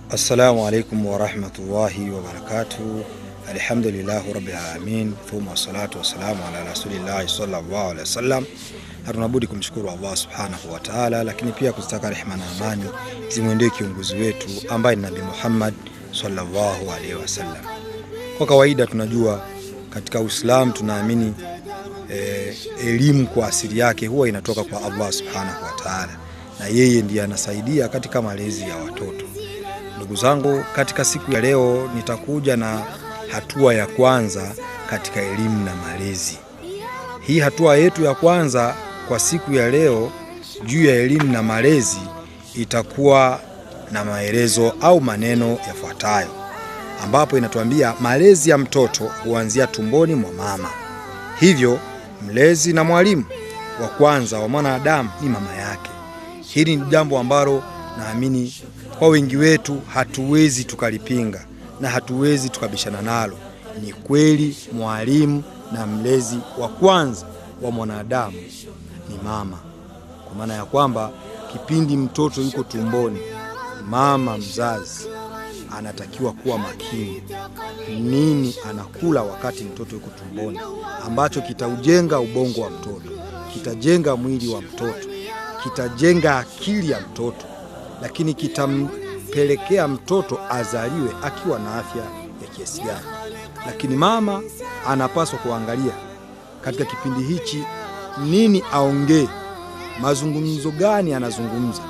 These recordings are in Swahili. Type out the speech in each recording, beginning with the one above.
Assalamu alaikum wa rahmatullahi wa barakatuh. Alhamdulillahi rabbil alamin, thumma salatu wassalamu ala rasulillahi sallallahu alaihi wasallam. Hatunabudi kumshukuru Allah subhanahu wa ta'ala, lakini pia kuzitaka rehema na amani zimwendee kiongozi wetu ambaye ni Nabii Muhammad sallallahu alaihi wasallam. Kwa kawaida tunajua katika Uislamu tunaamini elimu kwa asili yake huwa inatoka kwa Allah subhanahu wa ta'ala, na yeye ndiye anasaidia katika malezi ya watoto. Ndugu zangu, katika siku ya leo nitakuja na hatua ya kwanza katika elimu na malezi. Hii hatua yetu ya kwanza kwa siku ya leo juu ya elimu na malezi itakuwa na maelezo au maneno yafuatayo, ambapo inatuambia malezi ya mtoto huanzia tumboni mwa mama. Hivyo mlezi na mwalimu wa kwanza wa mwanadamu ni mama yake. Hili ni jambo ambalo naamini kwa wengi wetu hatuwezi tukalipinga na hatuwezi tukabishana nalo. Ni kweli, mwalimu na mlezi wa kwanza wa mwanadamu ni mama. Kwa maana ya kwamba kipindi mtoto yuko tumboni, mama mzazi anatakiwa kuwa makini nini anakula wakati mtoto yuko tumboni, ambacho kitaujenga ubongo wa mtoto, kitajenga mwili wa mtoto, kitajenga akili ya mtoto, lakini kitampelekea mtoto azaliwe akiwa na afya ya kiasi gani. Lakini mama anapaswa kuangalia katika kipindi hichi nini aongee, mazungumzo gani anazungumza.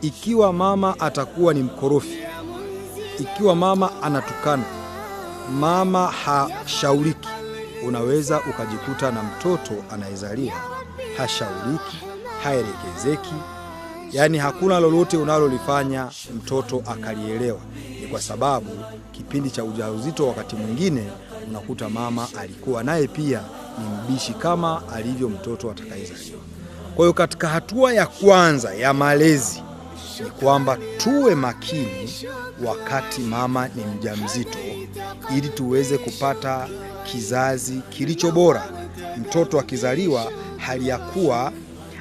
Ikiwa mama atakuwa ni mkorofi, ikiwa mama anatukana, mama hashauriki, unaweza ukajikuta na mtoto anayezaliwa hashauriki, haelekezeki, yani hakuna lolote unalolifanya mtoto akalielewa. Ni kwa sababu kipindi cha ujauzito wakati mwingine unakuta mama alikuwa naye pia ni mbishi kama alivyo mtoto atakayezaliwa. Kwa hiyo katika hatua ya kwanza ya malezi ni kwamba tuwe makini wakati mama ni mjamzito, ili tuweze kupata kizazi kilicho bora. Mtoto akizaliwa hali ya kuwa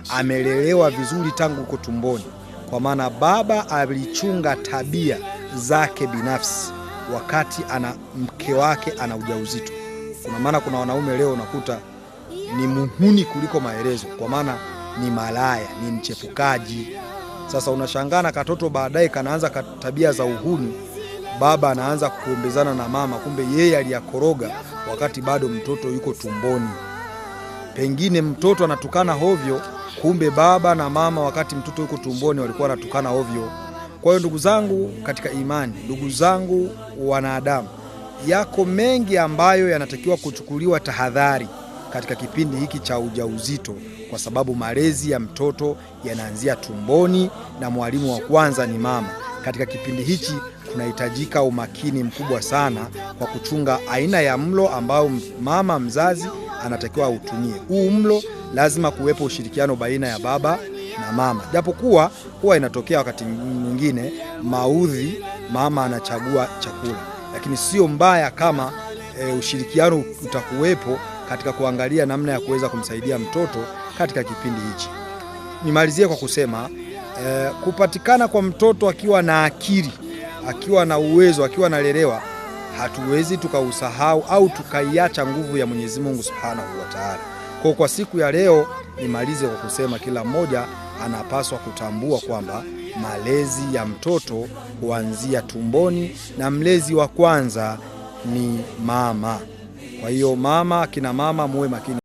amelelewa vizuri tangu uko tumboni, kwa maana baba alichunga tabia zake binafsi wakati ana mke wake ana ujauzito. Kuna maana kuna wanaume leo unakuta ni muhuni kuliko maelezo, kwa maana ni malaya, ni mchepukaji. Sasa unashangana katoto baadaye kanaanza tabia za uhuni, baba anaanza kuombezana na mama, kumbe yeye aliyakoroga wakati bado mtoto yuko tumboni. Pengine mtoto anatukana hovyo, kumbe baba na mama wakati mtoto yuko tumboni walikuwa wanatukana hovyo. Kwa hiyo ndugu zangu katika imani, ndugu zangu wanadamu, yako mengi ambayo yanatakiwa kuchukuliwa tahadhari katika kipindi hiki cha ujauzito, kwa sababu malezi ya mtoto yanaanzia tumboni na mwalimu wa kwanza ni mama. Katika kipindi hichi kunahitajika umakini mkubwa sana kwa kuchunga aina ya mlo ambao mama mzazi anatakiwa autumie. Huu mlo lazima kuwepo ushirikiano baina ya baba na mama, japokuwa huwa inatokea wakati mwingine maudhi, mama anachagua chakula, lakini sio mbaya kama ushirikiano utakuwepo katika kuangalia namna ya kuweza kumsaidia mtoto katika kipindi hichi. Nimalizie kwa kusema kupatikana kwa mtoto akiwa na akili, akiwa na uwezo, akiwa analelewa, hatuwezi tukausahau au tukaiacha nguvu ya Mwenyezi Mungu Subhanahu wa Ta'ala. Kwa siku ya leo nimalize kwa kusema kila mmoja anapaswa kutambua kwamba malezi ya mtoto huanzia tumboni na mlezi wa kwanza ni mama. Kwa hiyo mama, kina mama muwe makini.